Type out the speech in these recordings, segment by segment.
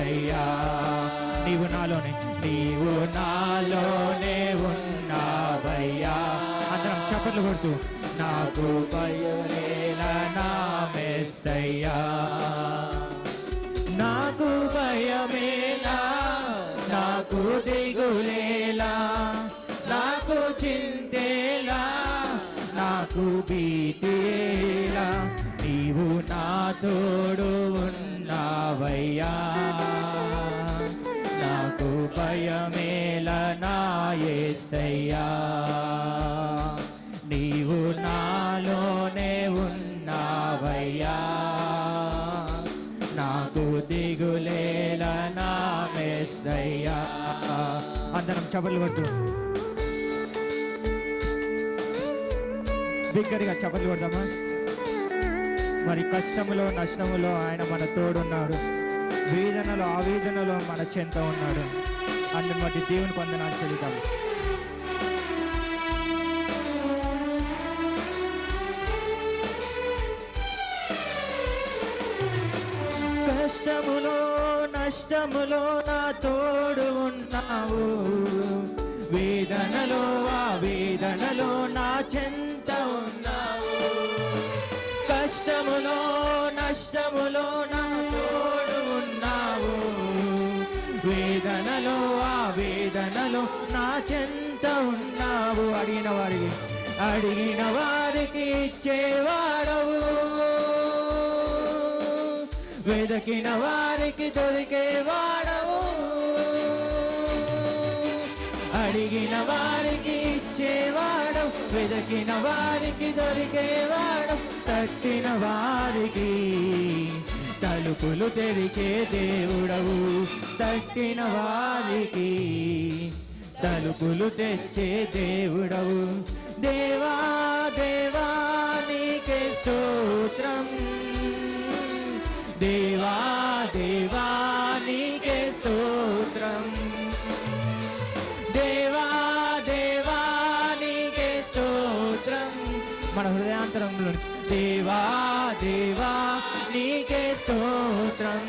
యేసయ్యా. నీవు నాలోనే ఉన్నావయ్యా. అందరం చప్పట్లు కొడుతూ నాకు భయమేలా నా యేసయ్యా. నాకు భయమేలా, నాకు దిగులేలా, నాకు చింతేలా, నాకు భీతిలా, నీవు నా తోడు ఉన్నావయ్యా. నాకు భయమేలా నా యేసయ్యా. నీవు నాలోనే ఉన్నావయ్యా. నాకు దిగులేలా నా యేసయ్యా. అందరం చప్పట్లు కొట్టు, బిగ్గరగా చప్పట్లు కొడదామా. మరి కష్టములో నష్టములో ఆయన మన తోడున్నాడు, వేదనలో ఆవేదనలో మన చెంత ఉన్నాడు. అందుని బట్టి దేవుని వందనాలు చెల్లిద్దాం. కష్టములో నష్టములో నా తోడు ఉన్నావు, వేదనలో ఆవేదనలో నా చెంత ఉన్నావు. కష్టములో నష్టములో నా తోడు ఉన్నావు, వేదనలో ఆవేదనలో నా చెంత ఉన్నావు. అడిగిన వారికి ఇచ్చేవాడవు, వెదకిన వారికి దొరికేవాడవు. అడిగిన వారికి ఇచ్చేవాడవు, వెదకిన వారికి దొరికేవాడవు. తట్టిన వారికి తలుపులు తెరిచే దేవుడవు, తట్టిన వారికి తలుపులు తెచ్చే దేవుడవు. దేవా దేవా నీకే స్తోత్రం, దేవా దేవా నీకే స్తోత్రం, దేవా దేవా నీకే స్తోత్రం. మన హృదయాంతరంలో దేవా దేవా నీకే స్తోత్రం.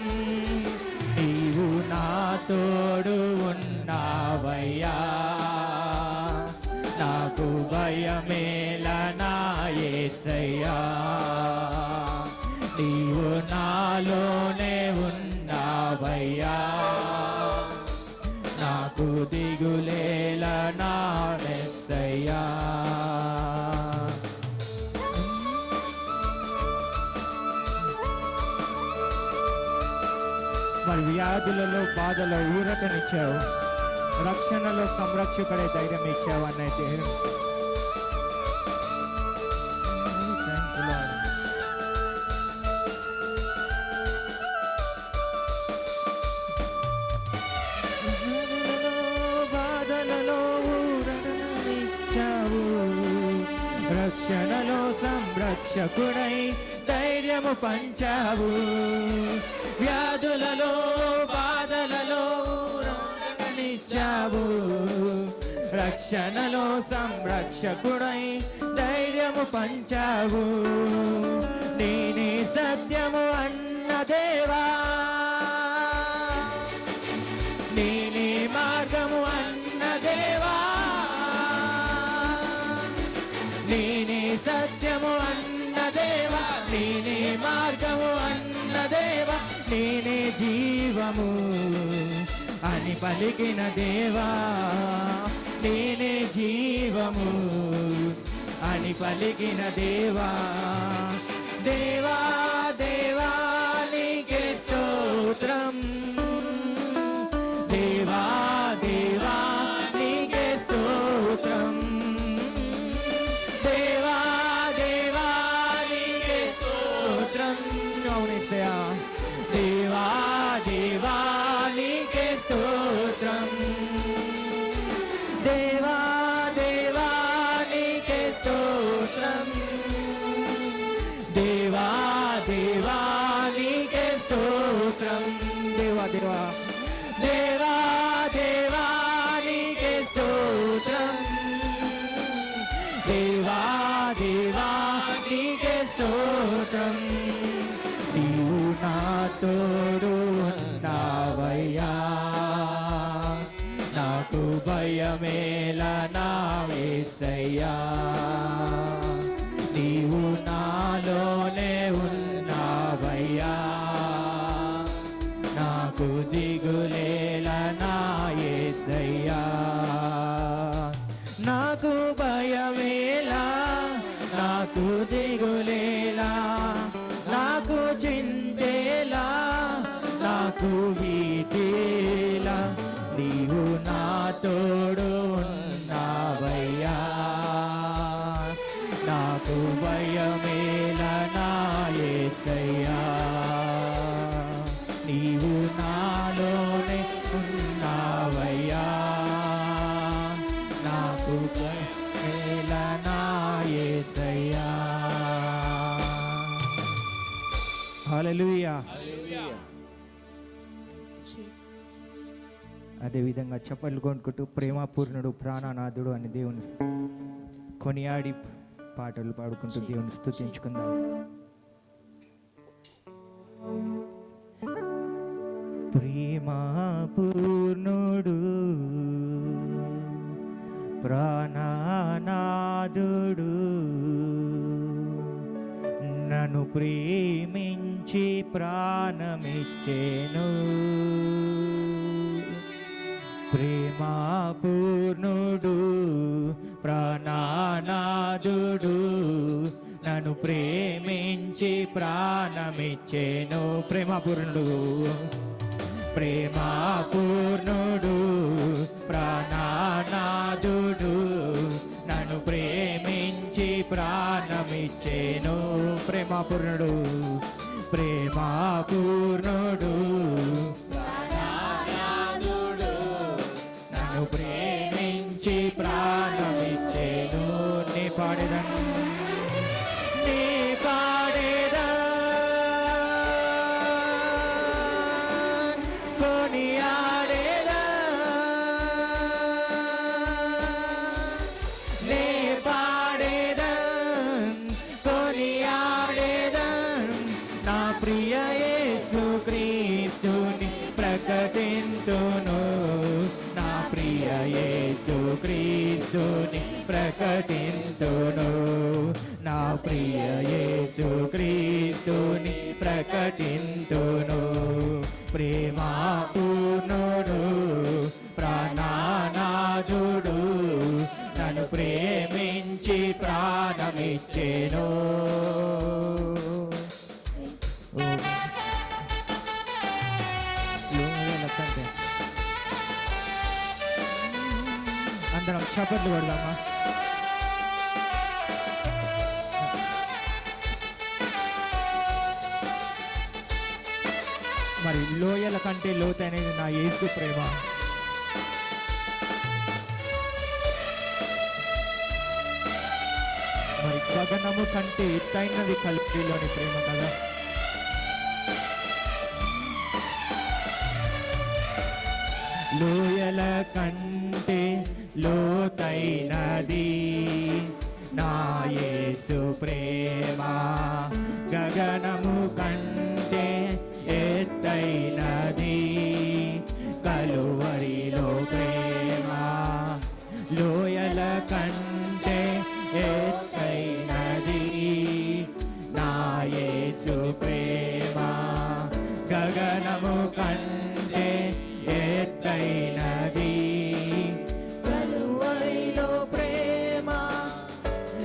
నీవు నా తోడు ఉన్నావయ్యా. నాకు భయమేలా నా యేసయ్యా. నీవు నాలోనే ఉన్నావయ్యా. నాకు దిగులేలా నా యేసయ్యా. మరి వ్యాధులలో బాధలో ఊరటనిచ్చావు, రక్షణలో సంరక్షకుడే ధైర్యం ఇచ్చావు అన్నైతే. బాధలలో ఊరటనిచ్చావు, రక్షణలో సంరక్షకుడై ధైర్యము పంచావు. వ్యాధులలో బాధలలో ఊరటనిచ్చావు, రక్షణలో సంరక్షకుడై ధైర్యము పంచావు. నేనే సత్యము అన్న దేవా, నేనే మార్గము అన్న దేవా, నేనే సత్యము అన్న దేవా, నేనే మార్గము అన్న దేవా, నేనే జీవము అని పలికిన దేవా, నేనే జీవము అని పలికిన దేవా. దేవా దేవా నీకే స్తోత్రం, దేవా దేవా నీకే స్తోత్రం, దేవా దేవా నీకే స్తోత్రం. అవునేసయ్యా. దేవా దేవా నీకే స్తోత్రం, దేవా దేవా నీకే స్తోత్రం, దేవా దేవా నీకే స్తోత్రం. దేవా దేవా దేవా దేవా నీకే స్తోత్రం, దేవా దేవా నీకే స్తోత్రం. నీవు నా తోడు ఉన్నావయ్యా. నాకు దిగులేలా నా యేసయ్యా. నాకు భయమేలా, నాకు దిగులేలా, నాకు చింతేలా, నాకు భీతిలా, నీవు నా తోడు ఉన్నావయ్యా. నాకు భయమేలా నా యేసయ్యా, నీవు నాలోనే ఉన్నావయ్యా. నాకు భయమేలా నా యేసయ్యా. హల్లెలూయా. అదేవిధంగా చప్పట్లు కొనుక్కుంటూ ప్రేమపూర్ణుడు ప్రాణనాథుడు అని దేవుని కొనియాడి పాటలు పాడుకుంటూ దేవుని స్తుతించుకుందాం. ప్రేమపూర్ణుడు ప్రాణనాథుడు నన్ను ప్రేమించి ప్రాణమిచ్చెను. ప్రేమపూర్ణుడు ప్రాణనాథుడు నన్ను ప్రేమించి ప్రాణమిచ్చెను. ప్రేమపూర్ణుడు, ప్రేమపూర్ణుడు ప్రాణనాథుడు నన్ను ప్రేమించి ప్రాణమిచ్చెను. ప్రేమపూర్ణుడు, ప్రేమపూర్ణుడు ప్రాణనాథుడు నన్ను ప్రేమించి ప్రాణమిచ్చెను. నీ పాడేదన్ నీ పాడేదన్ కొనియాడేదన్, నీ పాడేదన్ కొనియాడేదన్, నా ప్రియ యేసుక్రీస్తుని ప్రకటింతును. నా ప్రియ యేసుక్రీస్తుని ప్రకటింతును. నా ప్రియ యేసుక్రీస్తుని ప్రకటింతును. ప్రేమపూర్ణుడు ప్రాణనాథుడు నన్ను ప్రేమించి ప్రాణమిచ్చెను. అందరం చప్పట్లు కొడదామా? మరి లోయల కంటే లోతైనది నా యేసు ప్రేమ. మరి గగనము కంటే ఎత్తైనది కల్వరిలోని ప్రేమ కదా. లోయల కంటే లోతైనది నా యేసు ప్రేమ, గగనము కంటే ఎత్తైనది కలువరిలో ప్రేమ. లోయల కంటే ఎత్తైనది నా యేసు ప్రేమ, గగనము కంటే ఎత్తైనది కలువరిలో ప్రేమ.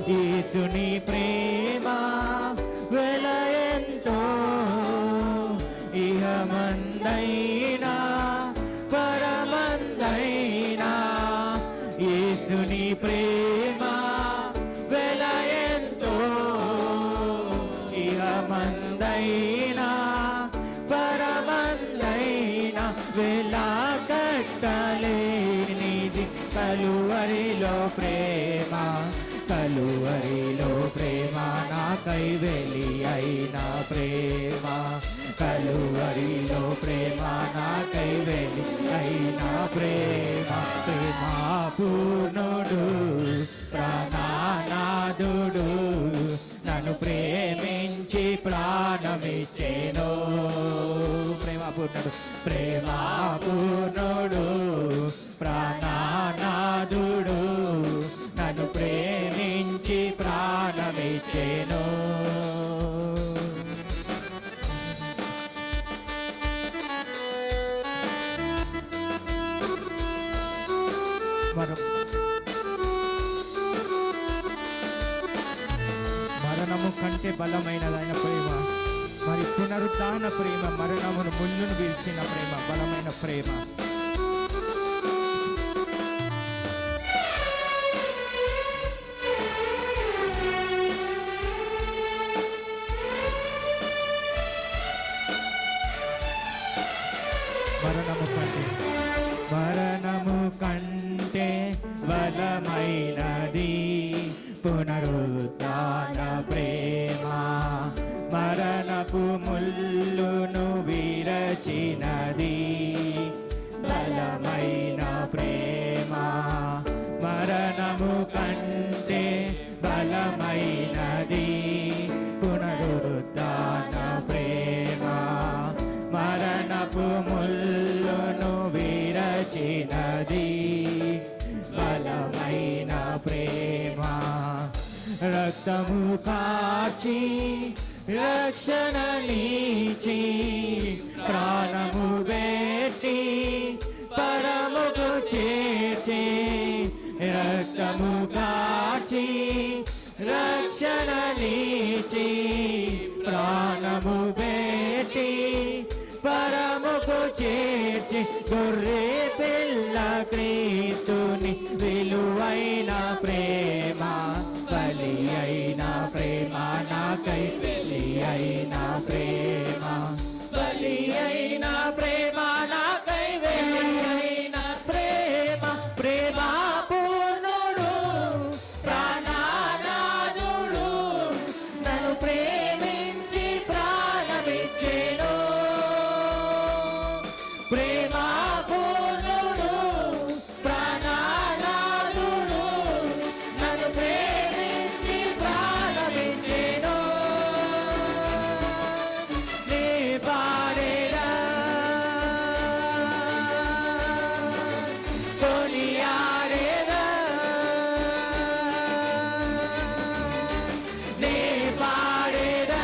యేసుని ప్రేమ వెలయంతో ఇహమందైనా పరమందైనా. యేసుని ప్రేమ వెలయంతో ఇహమందైనా పరమందైనా. వెలకట్టలేనిది కలువరిలో ప్రేమ, కలువరిలో ప్రేమ నాకై వెలి అయిన ప్రేమ. కలువరిలో ప్రేమ నాకై వెలి అయిన ప్రేమ. ప్రేమపూర్ణుడు ప్రాణనాథుడు నన్ను ప్రేమించి ప్రాణమిచ్చెను. ప్రేమపూర్ణుడు, ప్రేమపూర్ణుడు ప్రాణనాథుడు నన్ను ప్రేమించి ప్రాణమిచ్చెను. మరణము కంటే బలమైనదైన ప్రేమ, మరి పునరుత్థాన ప్రేమ, మరణమును ముళ్ళును వీల్చిన ప్రేమ, బలమైన ప్రేమ. మరణము కంటే బలమైనది పునరుత్థాన ప్రేమ, మరణపు ముళ్ళును విరచినది బలమైన ప్రేమ. మరణము కంటే బలమైనది పునరుత్థాన ప్రేమ, మరణపు ముళ్ళును విరచినది బలమైన ప్రేమ. రక్తము కాచి రక్షణనిచ్చి ప్రాణము పెట్టి పరముకు చేర్చి, రక్తము కాచి రక్షణనిచ్చి ప్రాణము పెట్టి పరముకు చేర్చి, గొర్రె పిల్ల క్రీస్తుని విలువైన ప్రేమ, బలి అయిన ప్రేమ, నాకై బలి అయిన ప్రేమ, బలి అయిన ప్రేమ, నాకై బలి అయిన ప్రేమ. ప్రేమ పూర్ణుడు ప్రాణనాథుడు నన్ను ప్రేమించి ప్రాణమిచ్చెను. ప్రేమ పూర్ణుడు ప్రాణనాథుడు నన్ను ప్రేమించి ప్రాణమిచ్చెను. నీ పాడేదా కొనియాడేదా, నీ పాడేదా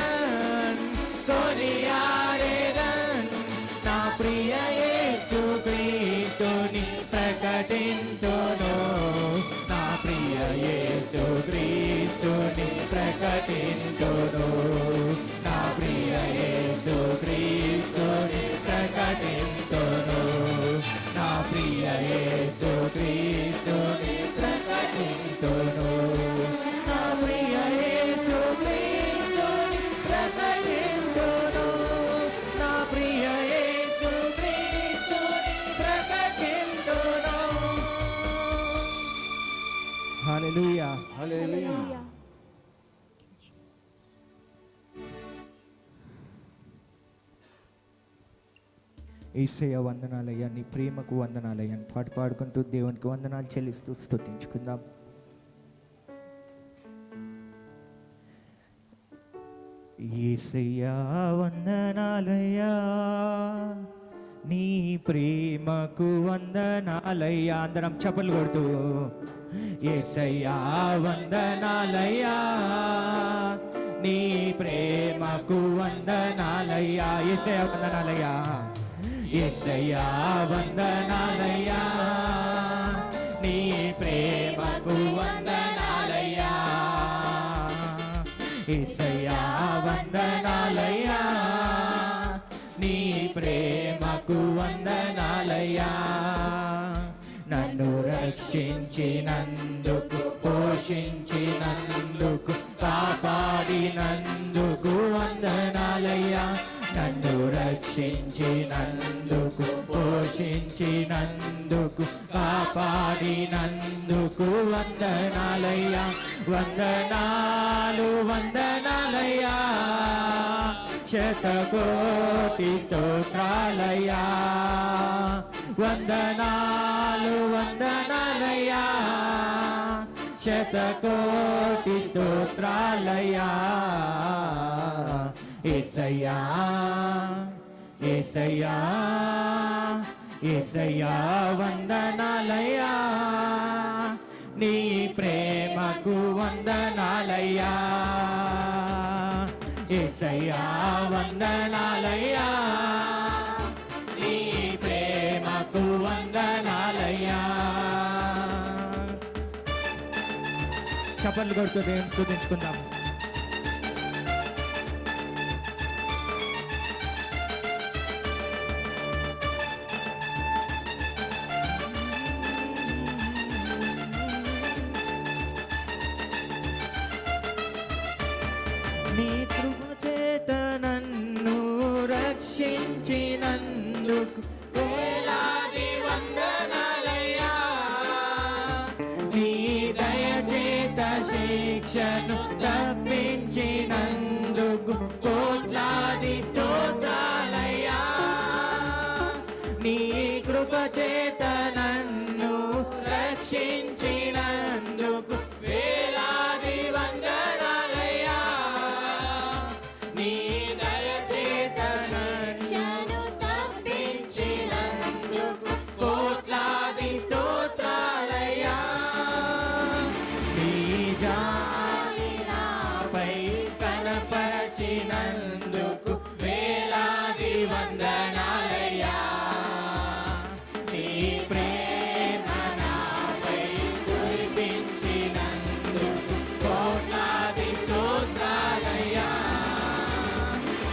కొనియాడేదా, నా ప్రియ యేసు క్రీస్తుని ప్రకటింతును, నా ప్రియ యేసు క్రీస్తుని ప్రకటింతును, నా ప్రియ యేసు క్రీస్తుని ప్రకటింతును, నా ప్రియ యేసు క్రీస్తుని ప్రకటింతును, నా ప్రియ యేసు క్రీస్తుని ప్రకటింతును, నా ప్రియ యేసు క్రీస్తుని ప్రకటింతును. హల్లెలూయా, హల్లెలూయా. యేసయ్య వందనాలయ్యా, నీ ప్రేమకు వందనాలయ్యా అని పాట పాడుకుంటూ దేవునికి వందనాలు చెల్లిస్తూ స్తుతించుకుందాం. యేసయ్యా వందనాలయ్యా, నీ ప్రేమకు వందనాలయ్యా. అందరం చప్పలు కొడుతూ యేసయ్యా వందనాలయ్యా, నీ ప్రేమకు వందనాలయ్యా. యేసయ్యా వందనాలయ్యా, యేసయ్యా వందనాలయ్యా, నీ ప్రేమకు వందనాలయ్యా. యేసయ్యా వందనాలయ్యా, నీ ప్రేమకు వందనాలయ్యా. నన్ను రక్షించినందుకు, పోషించినందుకు, కాపాడినందుకు వందనాలయ్యా. నన్ను రక్షించినందుకు, పోషించినందుకు, కాపాడినందుకు వందనాలయ్యా. వందనాలు వందనాలయ్యా, శతకోటి స్తోత్రాలయ్యా. వందనాలు వందనాలయ్యా, శతకోటి స్తోత్రాలయ్యా. యేసయ్యా యేసయ్యా యేసయ్యా వందనాలయ్యా, నీ ప్రేమకు వందనాలయ్యా. యేసయ్యా వందనాలయ్యా, నీ ప్రేమకు వందనాలయ్యా. చప్పట్లు కొడుతూ దేవుని స్తుతించుకుందాం. నీ కృప చేత నన్ను రక్షించినందుకు వేలాది వందనాలయ్యా. నీ దయ చేత శిక్షను తప్పించినందుకు కోట్లాది స్తోత్రాలయ్యా. నీ కృప చేత నన్ను రక్షించినందుకు వేలాది వందనాలయ్యా. నీ దయ చేత నన్ను తప్పించినందుకు కోట్లాది స్తోత్రాలయ్యా. నీ జాలి నాపై కనపరచినందుకు వేలాది వందనాలయ్యా. నీ ప్రేమ నాపై కురిపించినందుకు కోట్లాది స్తోత్రాలయ్యా.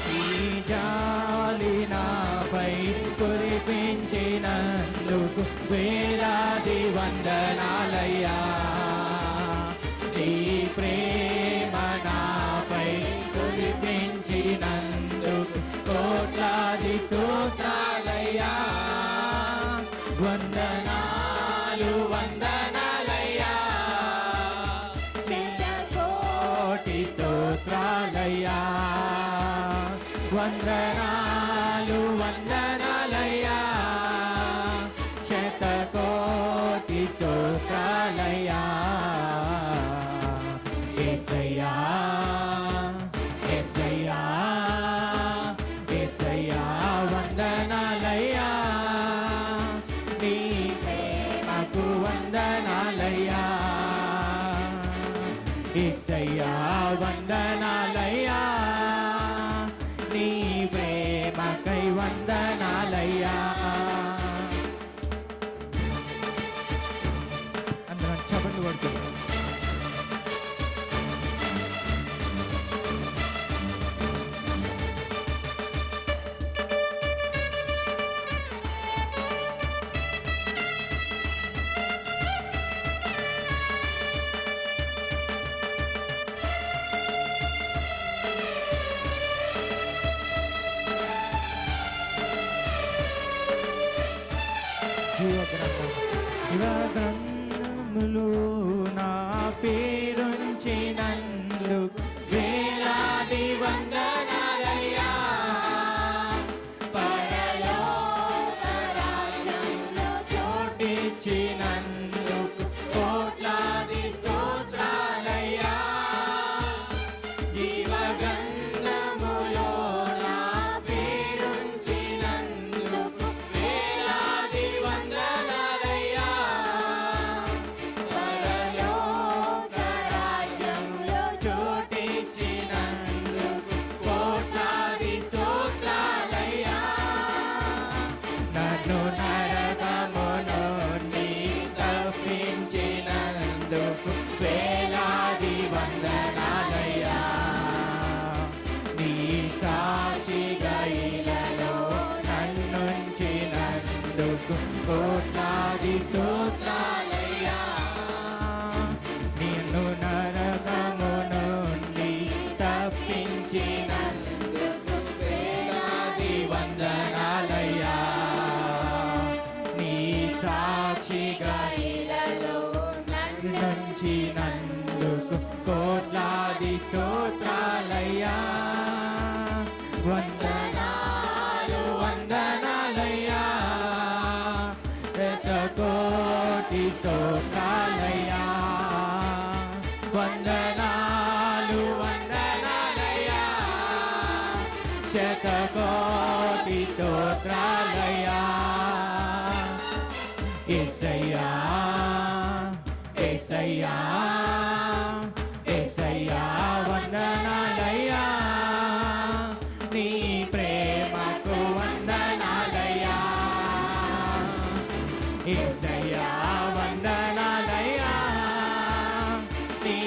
నీ జాలి నాపై కురిపించినందుకు వేలాది వందనాలయ్యా. నీ ప్రేమ నాపై కురిపించినందుకు కోట్లాది స్తోత్రాలయ్యా. వందనాలు వందనాలయ్యా. కోటి స్తోత్రాలయ్యా. వందనాలు వందనాలయ్యా. శతకోటి స్తోత్రాలయ్యా. యేసయ్యా యేసయ్యా యేసయ్యా వందనాలయ్యా. నీ ప్రేమకు వందనాలయ్యా. యేసయ్యా వందనాలయ్యా. నీ ప్రేమకై వందనాలయ్యా. అందరం చప్పట్లు కొడుతున్నాం. జీవగ్రంథములో నా పేరుంచినందుకు వేలాది వందనాలయ్యా. పరలోక రాజ్యంలో చోటిచ్చినందుకు కోట్లాది స్తోత్రాలయ్యా. జీవగ్రంథములో నా పేరుంచినందుకు వేలాది వందనాలయ్యా. పరలోక రాజ్యంలో చోటిచ్చినందుకు కోట్లాది స్తోత్రాలయ్యా. నన్ను నరకము నుండి తప్పించినందుకు వేలాది వందనాలయ్యా. నీ సాక్షిగా ఇలలో నన్నుంచినందుకు కోట్లాది స్తోత్రాలయ్యా. నిన్ను నరకము నుండి తప్పించినందుకు వేలాది వందనాలయ్యా. నీ సాక్షిగా ఇలలో నన్నుంచినందుకు కోట్లాది స్తోత్రాలయ్యా. వందనాలు వందనాలయ్యా. శతకోటి స్తోత్రాలయ్యా. వందనాలు వందనాలయ్యా. శతకోటి స్తోత్రాలయ్యా. యేసయ్యా యేసయ్యా యేసయ్యా వందనాలయ్యా. నీ ప్రేమకు వందనాలయ్యా. యేసయ్యా వందనాలయ్యా. నీ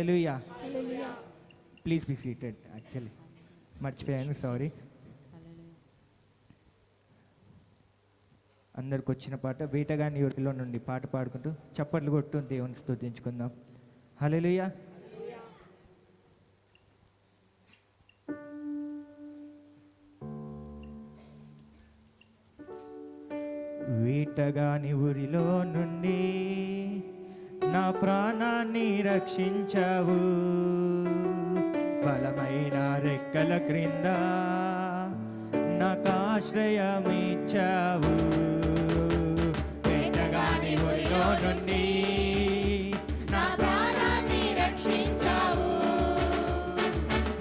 hallelujah. Please be seated. Actually మర్చిపోయాను, సారీ. అందరికి వచ్చిన పాట వేటగాని ఊరిలో నుండి పాట పాడుకుంటూ చప్పట్లు కొట్టు దేవుని స్తుతించుకుందాం. హల్లెలూయా. వేటగాని ఊరిలో నుండి నా ప్రాణాన్ని రక్షించావు, బలమైన రెక్కల క్రింద నాకు ఆశ్రయమిచ్చావు. వేటగాని ఊరిలో నుండి నా ప్రాణాన్ని రక్షించావు,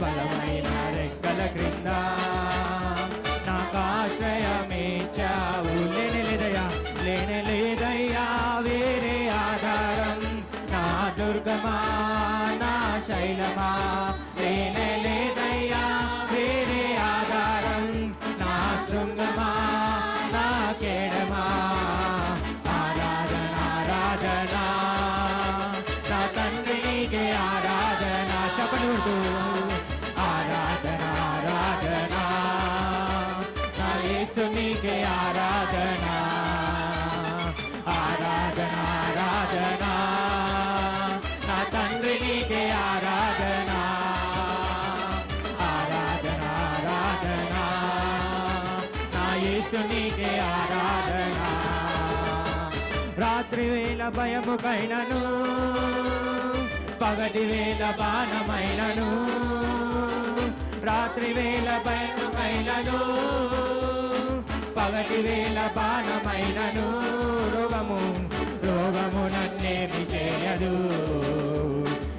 బలమైన రెక్కల క్రింద నాకు ఆశ్రయమిచ్చావు. లేనే లేదయ్యా వేరే ఆధారం, నా దుర్గమా నా శైలమా. లేనే లేదయ్యా వేరే ఆధారం, నా శృంగమా నా కేడమా. ఆరాధన ఆరాధన నా తండ్రి నీకే ఆరాధన. చెప్పనుడు ఆరాధన ఆరాధన నా యేసు నీకే ఆరాధన. ఆరాధన ఆరాధన నా తండ్రి నీకే ఆరాధన. ఆరాధన ఆరాధన నా యేసు నీకే ఆరాధన. రాత్రి వేళ భయముకైనను, పగటి వేళ బాణమైనను, రాత్రి వేళ భయముకైనను, పగటి వేళ బాణమైనను. రోగము నన్నేమి చేయదు,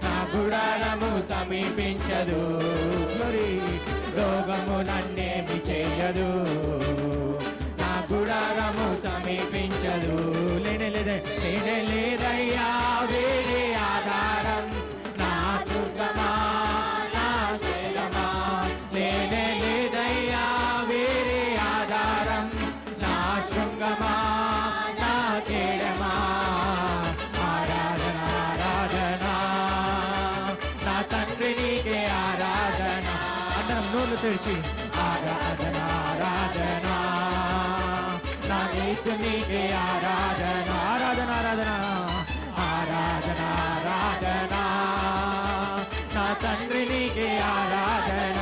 నా గుడారము సమీపించదు. రోగము నన్నేమి చేయదు, నా గుడారము సమీపించదు. లేనే లేదయ్యా వేరే ఆధారం, నా దుర్గమా నా శైలమా. లేనే లేదయ్యా వేరే ఆధారం, నా శృంగమా నా కేడమా. ఆరాధన ఆరాధన నా తండ్రి నీకే ఆరాధన. అందరం నోళ్ళు తెరిచి ఆరాధన ఆరాధన నా యేసు నీకే ఆరాధన. ఆరాధన ఆరాధన ఆరాధన ఆరాధన నా తండ్రి నీకే ఆరాధన.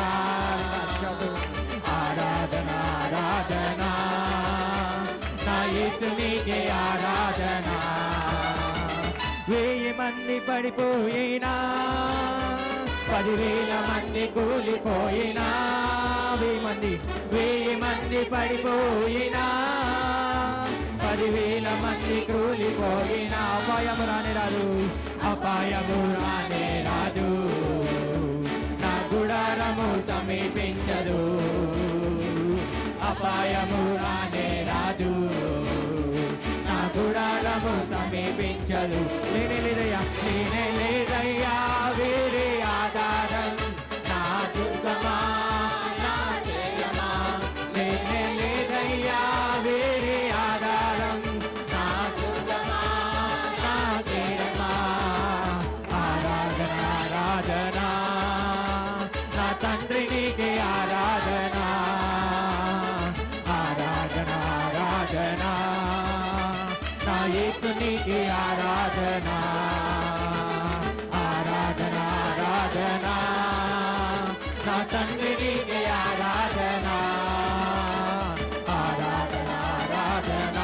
ఆరాధన ఆరాధన నా యేసు నీకే ఆరాధన. 1000 మంది పడిపోయినా, 10,000 మంది కూలిపోయినా, 1000 మంది పడిపోయినా, 10,000 మంది కూలిపోయినా. అపాయము రానే రాదు, అపాయము రానే రాదు, నా గుడారము సమీపించదు. అపాయము రానే రాదు, నా గుడారము సమీపించదు. లేనే లేదయ్యా వేరే ఆధారం, నా దుర్గమా నా శైలమా. లేనే లేదయ్యా వేరే ఆధారం, నా దుర్గమా నా శైలమా. ఆరాధన ఆరాధన నా తండ్రి నీకే ఆరాధన. ఆరాధన ఆరాధన నా యేసు నీకే ఆరాధన. ఆరాధన ఆరాధన నా తండ్రి నీకే ఆరాధన. ఆరాధన ఆరాధన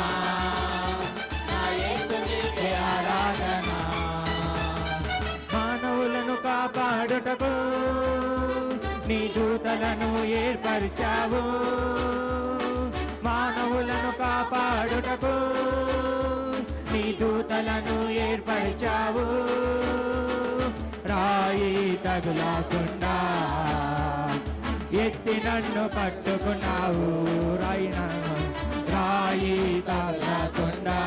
నా యేసు నీకే ఆరాధన. మానవులను కాపాడుటకు నీ దూతలను ఏర్పరిచావు, మానవులను కాపాడుటకు నీ దూతలను ఏర్పరిచావు. రాయి తగులకుండా ఎత్తి నన్ను పట్టుకున్నావు. రాయి తగులకుండా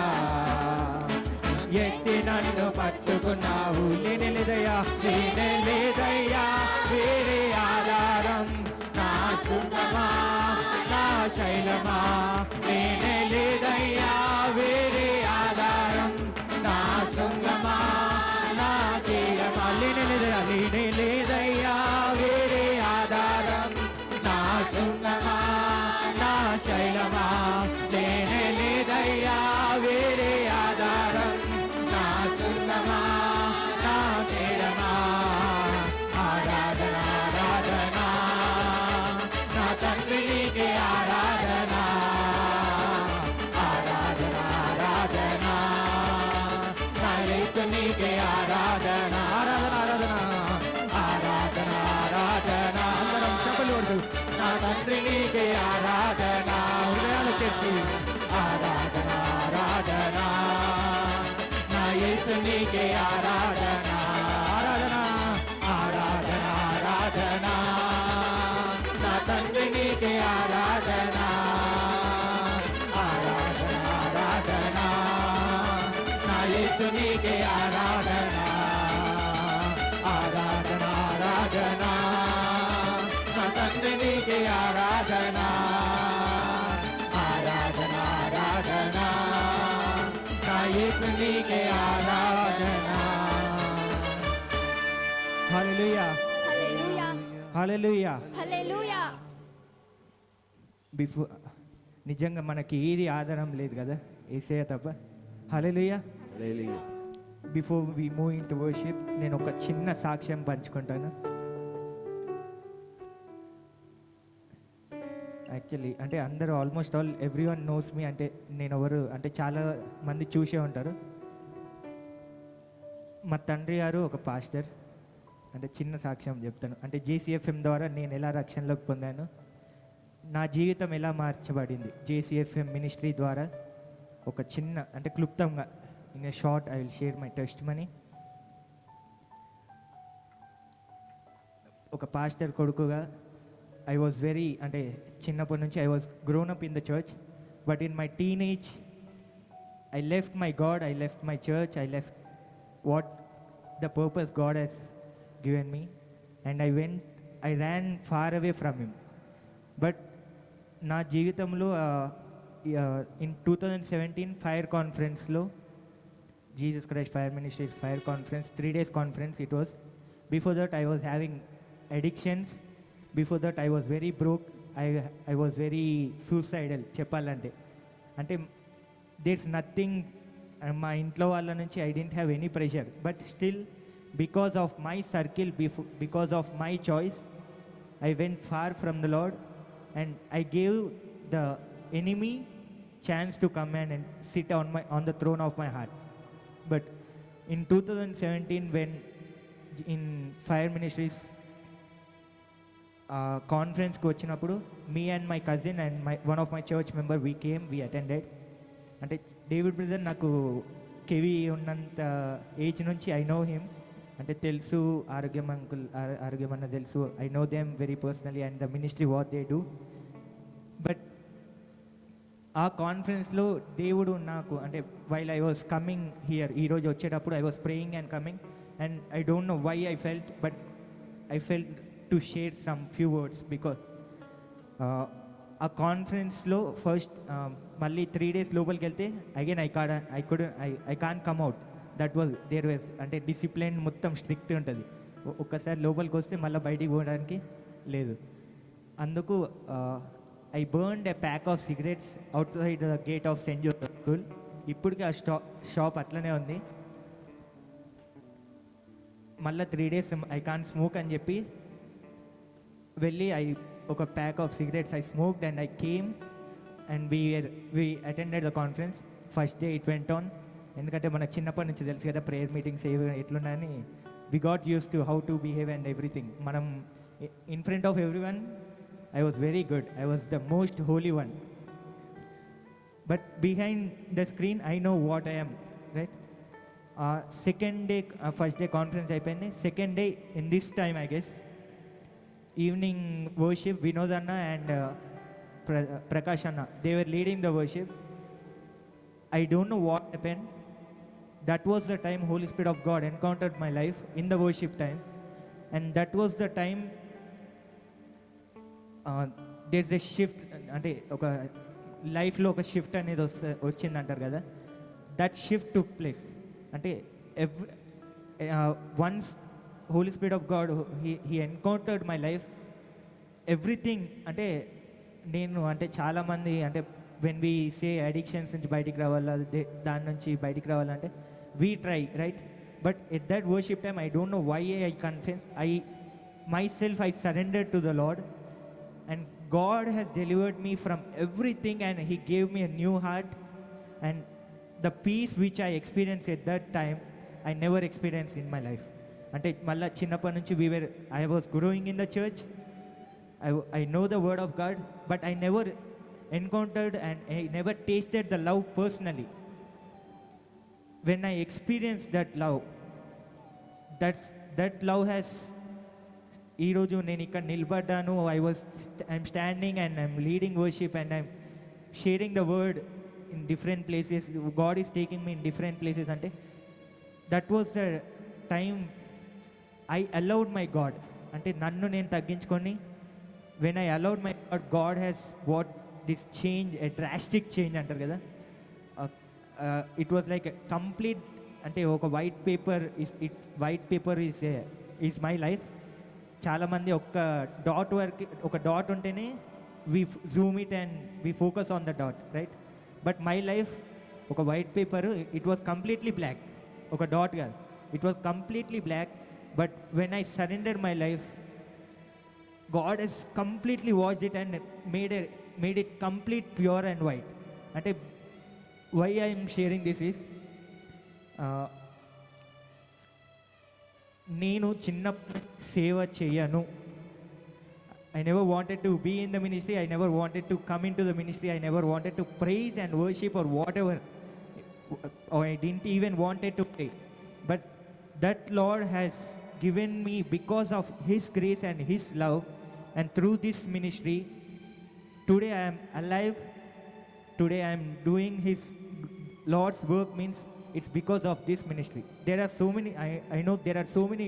ఎత్తి నన్ను పట్టుకున్నావు. లేనే లేదయ్యా వేరే ఆధారం, నా దుర్గమా నా శైలమా. లేనే లేదయ్యా వేరే ఆధారం, నా శృంగమా నా శైలమా. లేనే చేస్తున్నాడు. నా తండ్రి నీకే ఆరాధన. హృదయాలు తెచ్చి ఆరాధన ఆరాధన, నా యేసు నీకే ఆరాధన ఆరాధన ఆరాధన ఆరాధన, నా తండ్రి నీకే ఆరాధన ఆరాధన ఆరాధన, నా యేసు నీకే ఆరాధన ఆరాధన ఆరాధన, నా తండ్రి నీకే ఆరాధన ఆరాధన ఆరాధన, నా యేసు నీకే ఆరాధన. హల్లెలూయా హల్లెలూయా హల్లెలూయా. హల్లెలూయా. బిఫోర్ నిజంగా మనకి ఏది ఆధారం లేదు కదా యేసయ్య తప్ప. Hallelujah. Hallelujah. Before we move in to worship నేను ఒక చిన్న సాక్ష్యం పంచుకుంటాను. యాక్చువల్లీ అంటే అందరూ almost all everyone knows me, అంటే నేను ఎవరు అంటే చాలా మంది చూసే ఉంటారు. మా తండ్రి గారు ఒక పాస్టర్. అంటే చిన్న సాక్ష్యం చెప్తాను. అంటే జేసీఎఫ్ఎం ద్వారా నేను ఎలా రక్షణలోకి పొందాను, నా జీవితం ఎలా మార్చబడింది జేసీఎఫ్ఎం మినిస్ట్రీ ద్వారా. ఒక చిన్న అంటే క్లుప్తంగా in a short I will share my testimony. ఒక పాస్టర్ కొడుకుగా ఐ వాజ్ వెరీ అంటే చిన్నప్పటి నుంచి I was grown up in the church. But in my teenage I left my God, I left my church, I left what the purpose God has given me, and I ran far away from him. But నా జీవితంలో in 2017 fire కాన్ఫరెన్స్లో, Jesus Christ fire ministries fire conference, 3 days conference it was. Before that I was having addictions. Before that I was very broke. I was very suicidal చెప్పాలంటే. అంటే there's nothing, మా ఇంట్లో వాళ్ళ నుంచి I didn't have any pressure. But still because of my circle, because of my choice, I went far from the Lord, and I gave the enemy chance to come and sit on the throne of my heart. But in 2017, when in Fire Ministries conference కు వచ్చినప్పుడు, me and my cousin and one of my church member, we attended. అంటే David brother నాకు కెవి ఉన్నంత age నుంచి I know him, అంటే తెలుసు. ఆరోగ్యం అన్న తెలుసు. I know them very personally and the ministry what they do. But ఆ కాన్ఫరెన్స్లో దేవుడు నాకు అంటే while I was coming here, ఈరోజు వచ్చేటప్పుడు I was praying and coming, and I don't know why I felt, but I felt to share some few words. Because ఆ కాన్ఫరెన్స్లో first మళ్ళీ 3 days లోపలికి వెళ్తే again I can't come out. That was there was అంటే discipline మొత్తం strict ఉంటుంది. ఒక్కసారి లోపలికి వస్తే మళ్ళీ బయటికి పోవడానికి లేదు. అందుకు I burned a pack of cigarettes outside the gate of Saint Joseph school. ఇప్పటికీ ఆ షాప్ అట్లనే ఉంది. మళ్ళీ 3 days ఐ కాన్ స్మోక్ అని చెప్పి వెళ్ళి ఒక pack of cigarettes I smoked and I came and we attended the conference. First day it went on. ఎందుకంటే మనకు చిన్నప్పటి నుంచి తెలుసు కదా ప్రేయర్ మీటింగ్స్ ఎట్లున్నాయని. We got used to how to behave and everything. మనం in front of everyone I was very good, I was the most holy one. But behind the screen I know what I am, right. Second day, first day conference అయిపోయింది. Second day in this time I guess evening worship, Vinod అన్న and Prakash Anna, they were leading the worship. I don't know what happened. That was the time Holy Spirit of God encountered my life in the worship time. And that was the time there's a shift. అంటే ఒక లైఫ్లో ఒక shift అనేది వచ్చింది అంటారు కదా. That shift took place. అంటే once Holy Spirit of God he encountered my life, everything. అంటే నేను అంటే చాలామంది అంటే వెన్ వీ సే అడిక్షన్స్ నుంచి బయటికి రావాలా, దాని నుంచి బయటికి రావాలంటే we try, right. But at that worship time I don't know why I confess, I surrendered to the Lord, and God has delivered me from everything, and He gave me a new heart, and the peace which I experienced at that time I never experienced in my life. అంటే మళ్ళీ చిన్నప్పటి నుంచి I was growing in the church. I know the word of God, but I never encountered and I never tasted the love personally. When I experienced that love, that love has, ఈరోజు నేను ఇక్కడ నిలబడ్డాను, I'm standing and I'm leading worship and I'm sharing the word in different places, God is taking me in different places. అంటే that was the time I allowed my God, అంటే నన్ను నేను తగ్గించుకొని when I allowed my God, God has what this change, a drastic change అంటారు కదా. It was like complete, అంటే ఒక white paper is my life. చాలామంది ఒక డాట్ ఉంటేనే we Zoom it and we focus on the dot, right? But my life ఒక white paper, it was completely black. ఒక dot కాదు, it was completely black. But when I surrender my life, God has completely washed it and made it complete pure and white. అంటే why I'm sharing this is, నేను చిన్నప్పుడు సేవ చేయను. I never wanted to be in the ministry. I never wanted to come into the ministry. I never wanted to praise and worship or whatever. Or I didn't even wanted to pray. But that Lord has given me, because of His grace and His love, and through this ministry, today I am alive. Today I am doing His Lord's work, means it's because of this ministry. There are so many, I know there are so many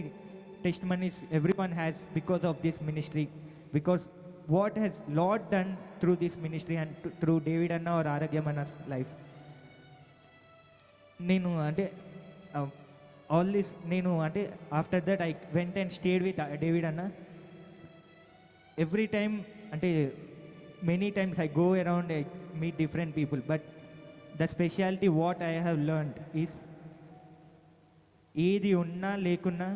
testimonies everyone has because of this ministry, because what has Lord done through this ministry and through David Anna or Aragyam Anna's life. నేను అంటే all this, నేను అంటే after that I went and stayed with David అన్న. Every time, అంటే many times I go around, I meet different people, but the speciality what I have learned is, ఏది ఉన్నా లేకున్నా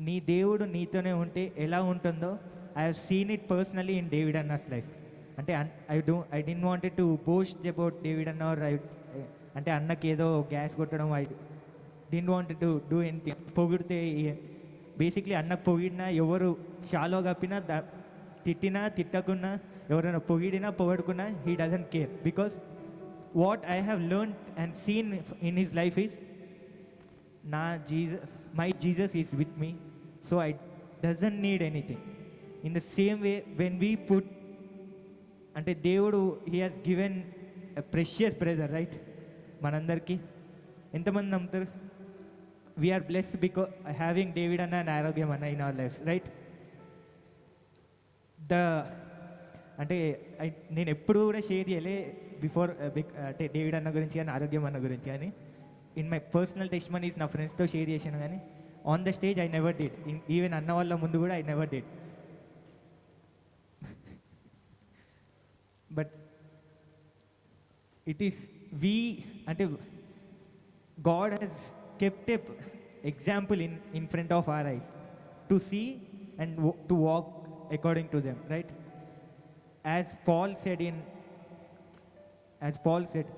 నీ దేవుడు నీతోనే ఉంటే ఎలా ఉంటుందో I have seen it personally in David అన్నాస్ లైఫ్. అంటే I didn't wanted to boast about David అన్న, ఆర్ అంటే అన్నకి ఏదో గ్యాస్ కొట్టడం, I didn't wanted to do anything. పొగిడితే బేసిక్లీ అన్నకు పొగిడినా, ఎవరు షాలో కప్పినా, తిట్టినా తిట్టకున్నా, ఎవరైనా పొగడుకున్నా, he doesn't care. Because what I have learned and seen in his life is, my Jesus is with me, so I doesn't need anything. In the same way, when we put, ante devudu, he has given a precious brother, right? Manandarki enta mandi namtaru, we are blessed because having David Anna and Aragyam Anna in our lives, right? అంటే నేను ఎప్పుడు కూడా share చేయలే before, అంటే David అన్న గురించి కానీ ఆరోగ్యం అన్న గురించి కానీ. ఇన్ మై పర్సనల్ టెస్టిమనీస్ నా ఫ్రెండ్స్తో షేర్ చేశాను, కానీ on the stage I never did. Even అన్న వాళ్ళ ముందు కూడా I never did. But it is అంటే God has kept a example in front of our eyes to see and to walk according to them, right? As Paul said,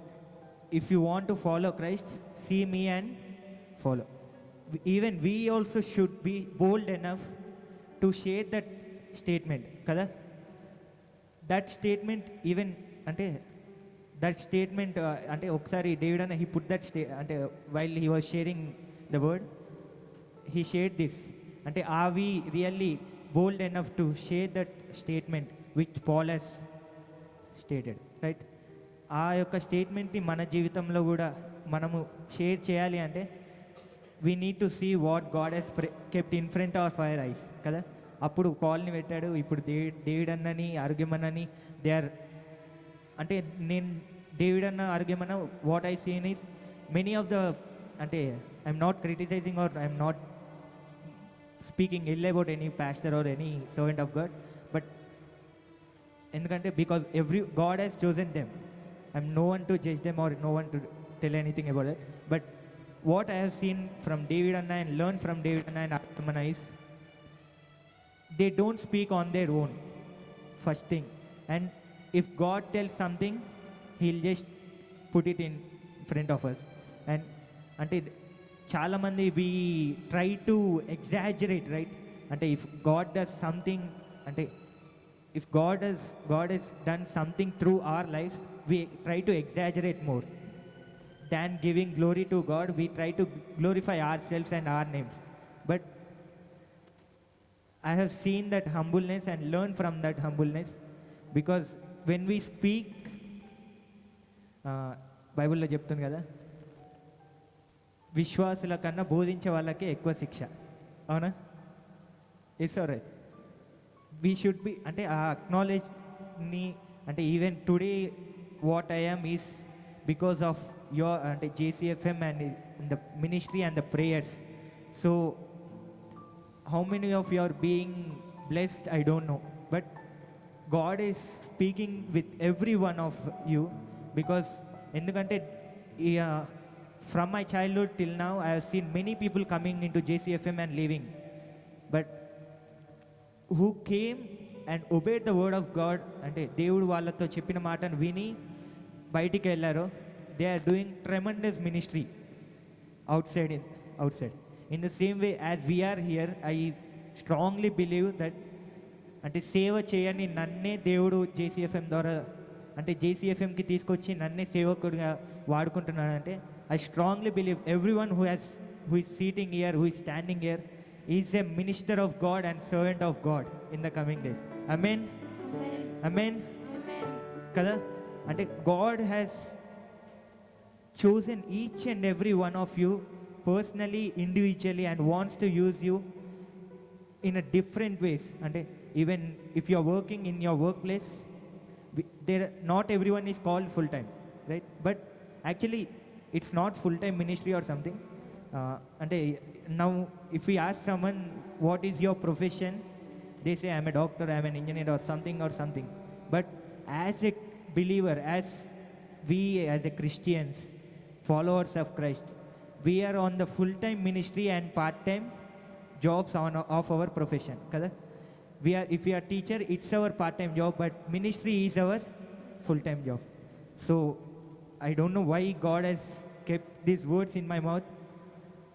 if you want to follow Christ, see me and follow. Even we also should be bold enough to share that statement, kada? That statement, even ante that statement, ante okkasari David Anna, he put that ante while he was sharing the word, he shared this. Ante are we really bold enough to share that statement which Paul has stated, right? ఆ యొక్క స్టేట్మెంట్ని మన జీవితంలో కూడా మనము share చేయాలి అంటే we need to see what God has kept in front of our eyes, కదా? అప్పుడు పాల్ని పెట్టాడు, ఇప్పుడు డేవిడ్ అన్నని, ఆరోగ్యం అన్నని, దే ఆర్, అంటే నేను డేవిడ్ అన్న, ఆరోగ్యం అన్న, what I seen is many of the, అంటే I'm not criticizing or I'm not speaking ill about any pastor or any servant of God, but ఎందుకంటే because God has chosen them. I'm no one to judge them or no one to tell anything about that, but what I have seen from David అన్న and learn from David అన్న and Arogyam అన్న is, they don't speak on their own, first thing, and if God tells something, he'll just put it in front of us. And ante chaala mandi we try to exaggerate, right? Ante if God does something అంటే if God has done something through our lives, we try to exaggerate more than giving glory to God. We try to glorify ourselves and our names. But I have seen that humbleness and learned from that humbleness, because when we speak, బైబిల్లో చెప్తుంది కదా, విశ్వాసుల కన్నా బోధించే వాళ్ళకే ఎక్కువ శిక్ష. అవునా? It's all right. We should be, అంటే ఆ అక్నాలెడ్జ్ని, అంటే even today what I yam is because of your, అంటే JCFM and the ministry and the prayers. So how many of you are being blessed, I don't know, but God is speaking with every one of you, because endukante from my childhood till now I have seen many people coming into JCFM and leaving, but who came and obeyed the word of God, ante దేవుడు వాళ్ళతో చెప్పిన మాటను విని బయటికి వెళ్ళారో, they are doing tremendous ministry outside. In the same way as we are here, I strongly believe that అంటే సేవ చేయని నన్నే దేవుడు JCFM ద్వారా, అంటే JCFMకి తీసుకొచ్చి నన్నే సేవకుడిగా వాడుకుంటున్నాడంటే, I strongly believe everyone who is sitting here, who is standing here, is a minister of God and servant of God in the coming days. Amen. Amen. కదా? అంటే God has chosen each and every one of you personally, individually, and wants to use you in a different ways. And even if you are working in your workplace, not everyone is called full time, right? But actually it's not full time ministry or something. And now if we ask someone what is your profession, they say I'm a doctor, I'm an engineer, or something. But as a believer, as we as a Christians, followers of Christ, we are on the full-time ministry and part-time jobs of our profession. Kada? If we are teacher, it's our part-time job, but ministry is our full-time job. So I don't know why God has kept these words in my mouth.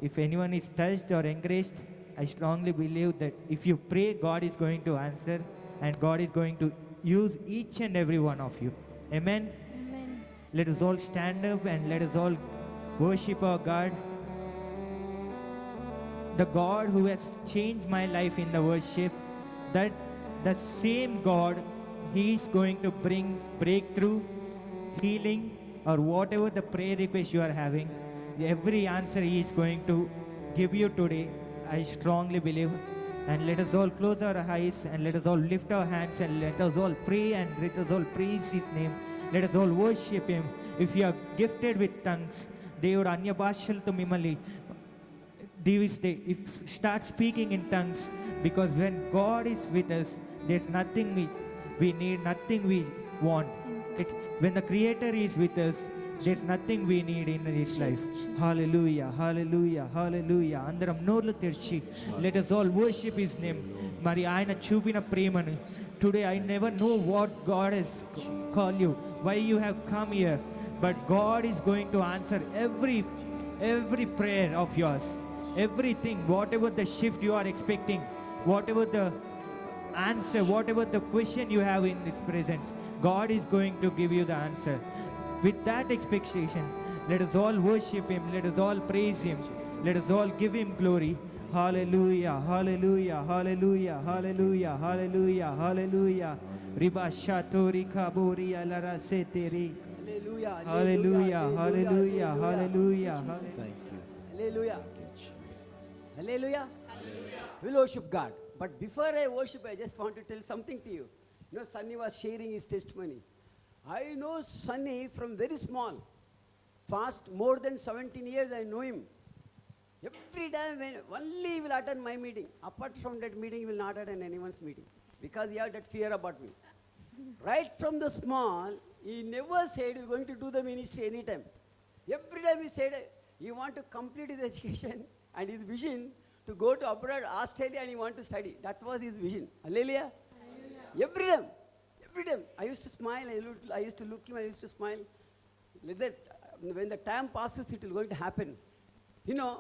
If anyone is touched or encouraged, I strongly believe that if you pray, God is going to answer, and God is going to use each and every one of you. Amen. Amen. Let us all stand up and let us all worship our God, the God who has changed my life in the worship. That the same God, He is going to bring breakthrough, healing, or whatever the prayer request you are having. Every answer He is going to give you today, I strongly believe. And let us all close our eyes and let us all lift our hands and let us all pray and let us all praise His name. Let us all worship Him. If you are gifted with tongues, దేవుడు అన్య భాషలతో మిమ్మల్ని దీవిస్తే, start speaking in tongues, because when God is with us, there's nothing we need, nothing we want. When the Creator is with us, there's nothing we need in this life. Hallelujah, hallelujah, hallelujah. అందరం నోర్లు తెరిచి let us all worship His name. మరి ఆయన చూపిన ప్రేమను, today I never know what God has called you, why you have come here, but God is going to answer every prayer of yours. Everything, whatever the shift you are expecting, whatever the answer, whatever the question you have in His presence, God is going to give you the answer. With that expectation, let us all worship Him, let us all praise Him, let us all give Him glory. Hallelujah, hallelujah, hallelujah, hallelujah, hallelujah, hallelujah. Riba shatori kabori alara seteri. Hallelujah, hallelujah, hallelujah, hallelujah. Hallelujah. Hallelujah. We'll worship God. But before I worship, I just want to tell something to you. You know, Sunny was sharing his testimony. I know Sunny from very small. Fast, more than 17 years I know him. Every time, only he will attend my meeting. Apart from that meeting, he will not attend anyone's meeting. Because he had that fear about me. Right from the small, he never said he's going to do the ministry anytime. Every time he said he want to complete his education and his vision to go to abroad, Australia, and he want to study. That was his vision. Hallelujah. Every time. I used to smile. I used to look him. I used to smile. Like that, when the time passes, it will going to happen. You know,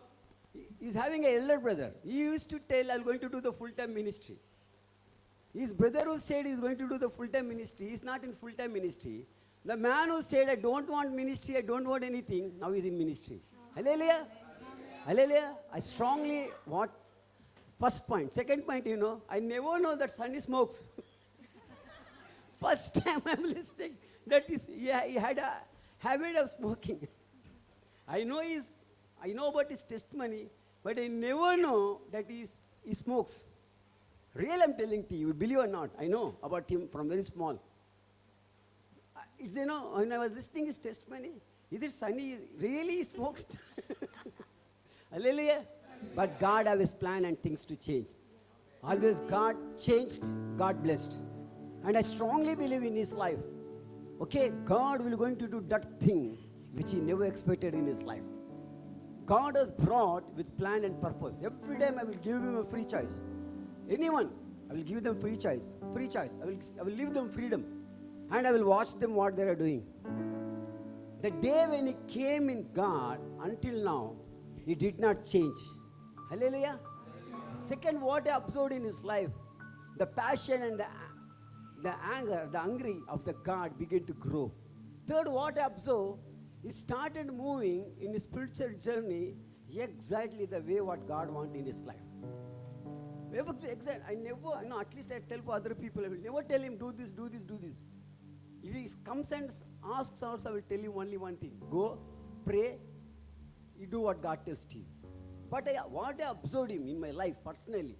he's having an elder brother. He used to tell, I'm going to do the full-time ministry. His brother who said he's going to do the full-time ministry, he's not in full-time ministry. The man who said, I don't want ministry, I don't want anything, now he's in ministry. Hallelujah. Hallelujah. I strongly want, first point. Second point, I never know that Sunny smokes. First time I'm listening, that is, yeah, he had a habit of smoking. I know about his testimony, but I never know that he smokes. Real, I'm telling to you, believe or not, I know about him from very small. It's, when I was listening his testimony, is it Sunny really smokes? Hallelujah. But God has his plan and things to change. Always God changed, God blessed. And I strongly believe in his life. Okay, God will going to do that thing which he never expected in his life. God has brought with plan and purpose. Every time I will give him a free choice. Anyone, I will give them free choice. Free choice. I will leave them freedom. And I will watch them what they are doing. The day when he came in God, until now, he did not change. Hallelujah. Second, what I observed in his life, the passion and the anger, the hungry of the God began to grow. Third, what I observed, he started moving in his spiritual journey exactly the way what God wanted in his life. Exactly. I never, at least I tell for other people, I will never tell him do this, do this, do this. If he comes and asks also, I will tell him only one thing. Go, pray, you do what God tells to you. But what I observed him in my life personally,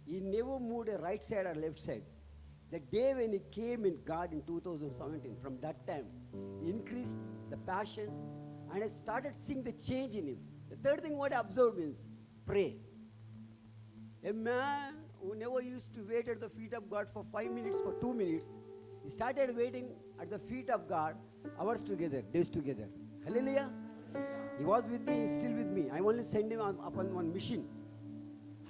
he never moved a right side or left side. The day when he came in God in 2017, from that time, he increased the passion and I started seeing the change in him. The third thing what I observed means, pray. A man who never used to wait at the feet of God for 5 minutes, for 2 minutes, he started waiting at the feet of God hours together, days together. Hallelujah. He was with me, still with me. I only sent him upon one mission.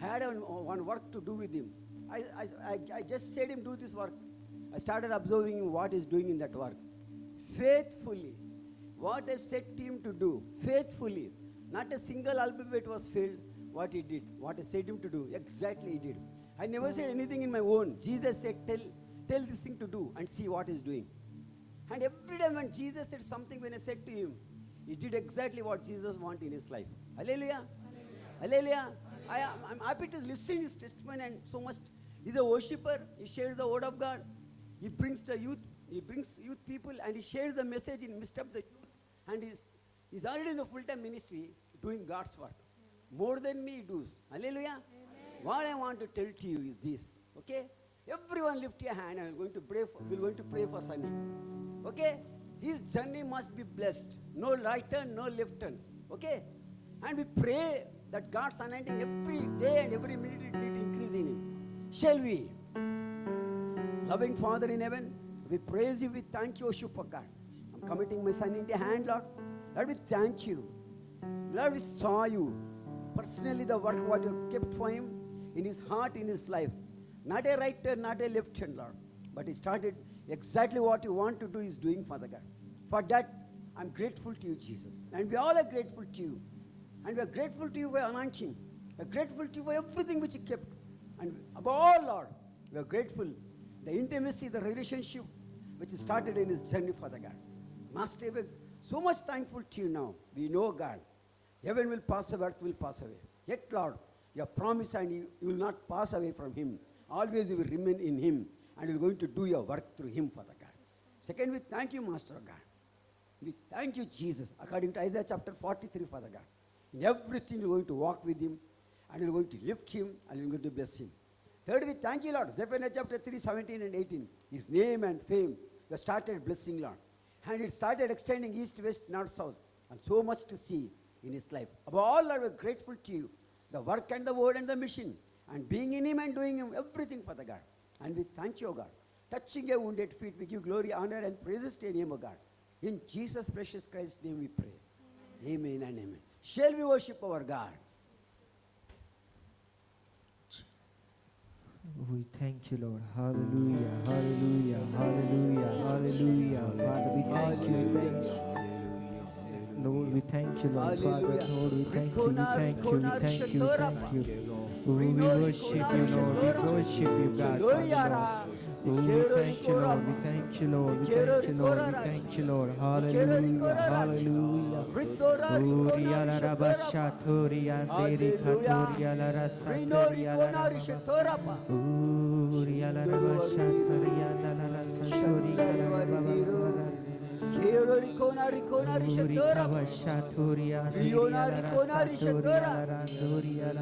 I had one work to do with him. I just said him do this work. I started observing what he's doing in that work. Faithfully. What I said to him to do. Faithfully. Not a single alphabet was failed. What he did. What I said him to do. Exactly he did. I never said anything in my own. Jesus said, tell this thing to do and see what he's doing. And every time when Jesus said something, when I said to him, he did exactly what Jesus wanted in his life. Hallelujah. Hallelujah. I'm happy to listen to his testimony and so much. He's a worshipper. He shares the word of God. He brings the youth. He brings youth people and he shares the message in midst of the youth. And he's already in the full-time ministry doing God's work. More than me he does. Hallelujah. Amen. What I want to tell to you is this. Okay? Everyone lift your hand and we're going to pray for Sunny. Okay? His journey must be blessed. No right turn, no left turn. Okay? And we pray that God's anointing every day and every minute it need to increase in him. Shall we? Loving Father in heaven, we praise you, we thank you, O Super God. I'm committing my son into your hand, Lord. Lord, we thank you. Lord, we saw you. Personally, the work what you kept for him in his heart, in his life. Not a right turn, not a left turn, Lord. But he started exactly what you want to do is doing, Father God. For that, I'm grateful to you, Jesus. And we all are grateful to you. And we are grateful to you for anointing. We are grateful to you for everything which you kept. And above all, Lord, we are grateful. The intimacy, the relationship which started in his journey, Father God. Master, we are so much thankful to you now. We know, God, heaven will pass away, earth will pass away. Yet, Lord, your promise and you will not pass away from him. Always you will remain in him. And you're going to do your work through him, Father God. Second, we thank you, Master God. We thank you, Jesus, according to Isaiah chapter 43, Father God. In everything, you're going to walk with him, and you're going to lift him, and you're going to bless him. Third, we thank you, Lord. Zephaniah chapter 3, 17 and 18. His name and fame, you started blessing, Lord. And it started extending east, west, north, south. And so much to see in his life. Above all, Lord, we're grateful to you. The work and the word and the mission. And being in him and doing him, everything, Father God. And we thank you, O God. Touching your wounded feet, we give glory, honor, and praises to your name, O God. In Jesus' precious Christ's name we pray. Amen and amen. Shall we worship our God? We thank you, Lord. Hallelujah, hallelujah, hallelujah, hallelujah. Father, we thank you. Lord, we thank you, Lord. Father, Lord, we thank you, we thank you, we thank you, we thank you. Oh, we worship you, Lord. We worship you, God. Oh, we thank you, Lord. We thank you, Lord. We thank you, Lord. We thank you, Lord. Hallelujah. Hallelujah. Oh, Riala Rabasha Toria Deri Katoria Lara Santoria Lara Baba. Oh, Riala Rabasha Toria Lara Santoria Lara Baba.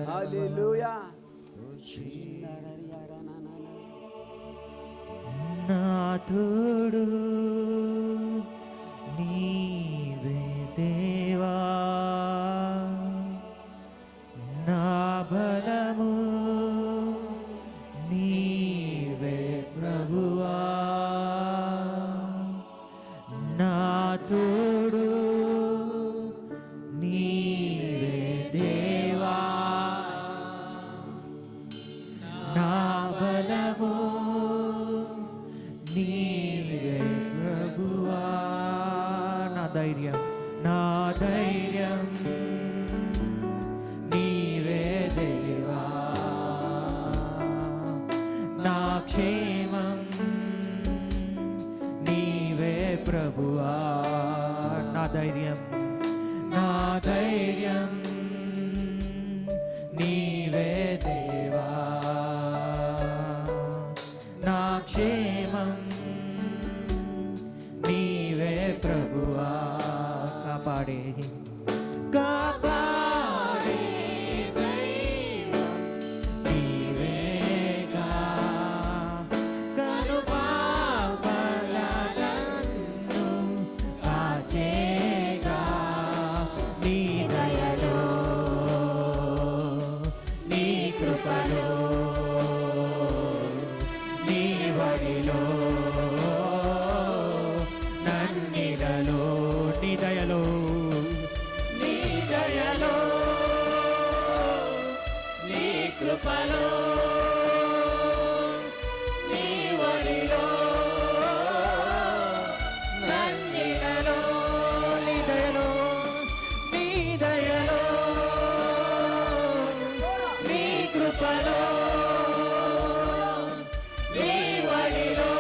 Hallelujah. నాథుడు నీవే దేవా నా బలము నీవే ప్రభువా నాథుడు నీవే దేవా నా బలము నీవే ప్రభువా నా ధైర్యం నీవే దేవా నా క్షేమం నీవే ప్రభువా నా ధైర్యం నీవే దేవా నా క్షేమం నీవే ప్రభువా కాపాడే దైవం నీవేగా కనుపాపలను కాచేగా నీ దయలో నీ కృపలో నీ వడిలో నన్నిలలో నీ దయలో నీ కృపలో నీ వడిలో నన్నిలలో నీ దయలో నీ కృపలో నీ వడిలో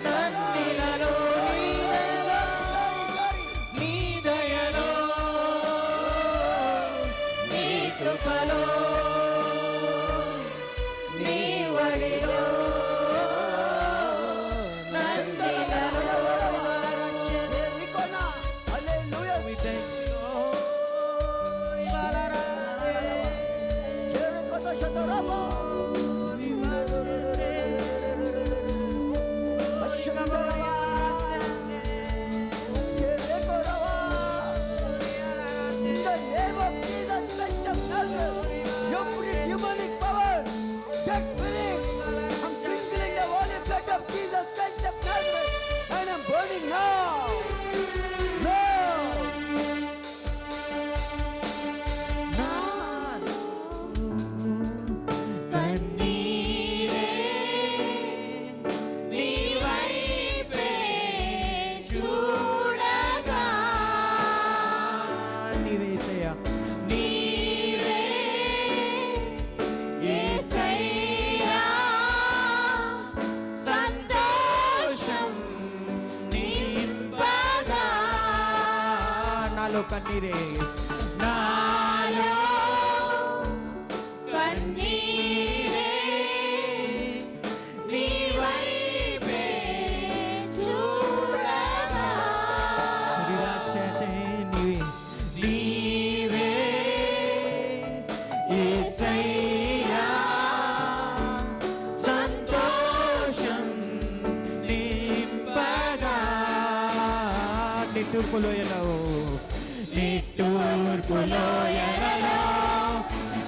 నన్నిలలో నీ దయలో నీ కృపలో నీ వడిలో నన్నిలలో Hallelujah. We thank you, Lord. And I'm burning now. No. కన్నీరే నీ వైపే చూడగా నీవేసయ్యా నీవే యేసయ్యా సంతోషం నింపగా నాలో కన్నీరే కన్నీరే నీ వైపే చూడగా నిరాశతే నీవే యేసయ్యా సంతోషం నింపగా నిట్టూర్పులో ఎలలో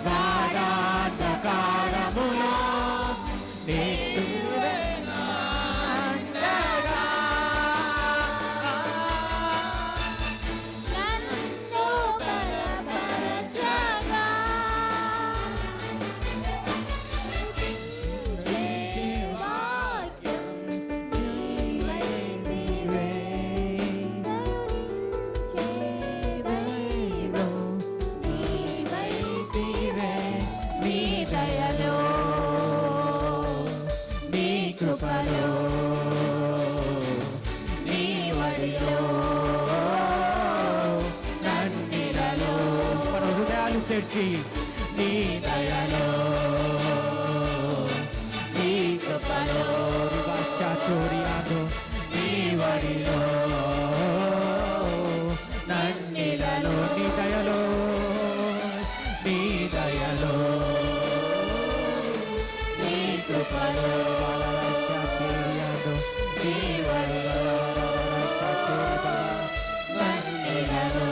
గాఢాంధకారములో నిట్టూరెనండగా నన్ను బలపరచగా వాక్యం నీవైతివే దైవం నీవైతివే కృపలో నీ వడిలో నన్నిలలో మన హృదయాలు తెచ్చి నీ దయలో నీ కృపలో చోరియాదో నీ వడిలో నన్నిలలో నీ దయలో నీ దయలో నీ కృపలో నీ వడిలో నన్నిలలో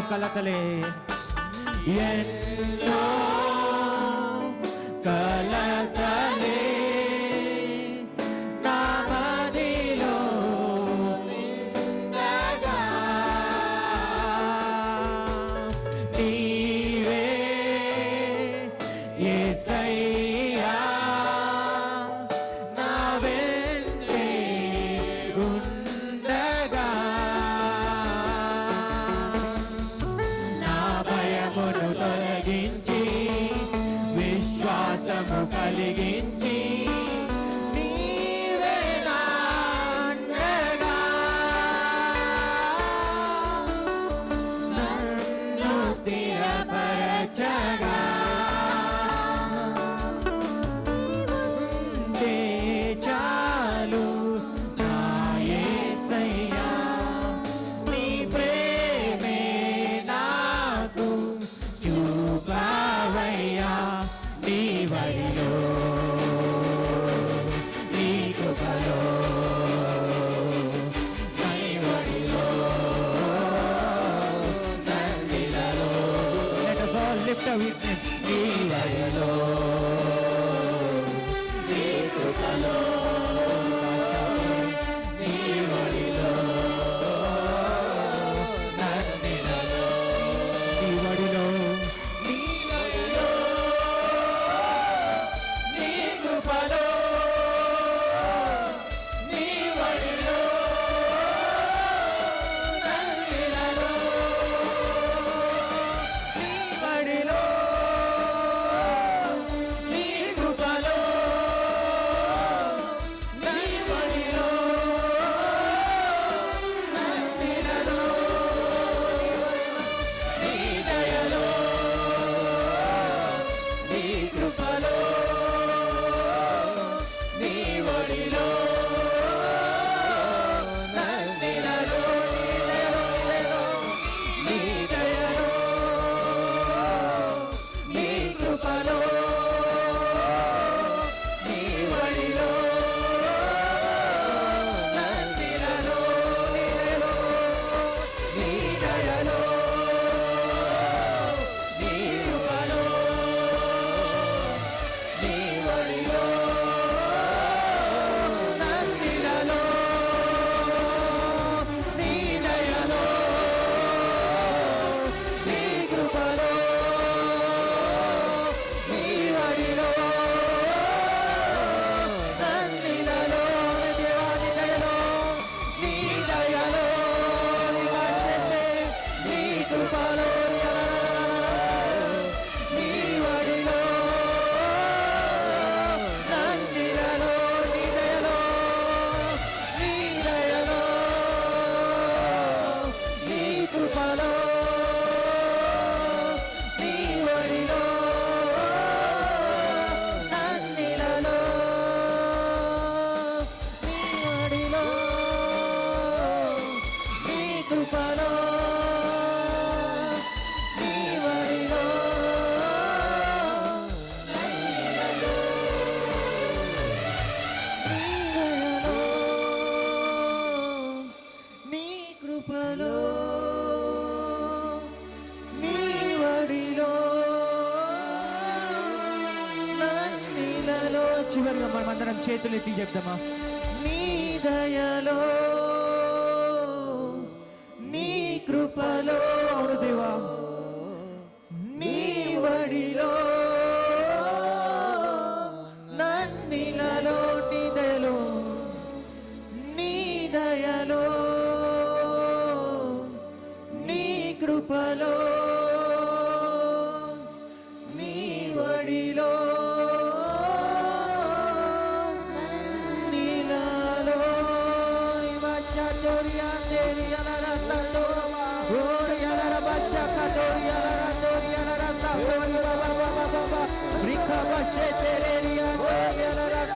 కలకలే ఎన్నో కలకలే నా మదిలో నిండగా నీవే యేసయ్యా నా వెంటే ఉండగా తొలగించి విశ్వాసము కలిగించి నీవే నా అండగా నన్ను స్థిరపరచగా చాలు నా యేసయ్యా నీ ప్రేమే నాకు చూపావయ్యా నీ వడిలో నీ కృపలో నీ వడిలో నన్నిలలో Let us all lift a witness నీ వడిలో నీ కృపలో నీ వడిలో నన్నిలలో నీ వడిలో చేతులెత్తి చెప్దామా? నీ దయలో, నీ కృపలో, అవును దేవా, నీ వడిలో, నన్నిలలో, నీ దయలో, నీ దయలో, నీ కృపలో, నీ వడిలో, నీలలో, ఇవచ్చతోరియా దేరియలరా తండోరమా, ఓరియలరా బషకతోరియలరా తోరియలరా తండోరి బాబా బాబా బాబా, రిఖబషెతేరియా తోరియలరా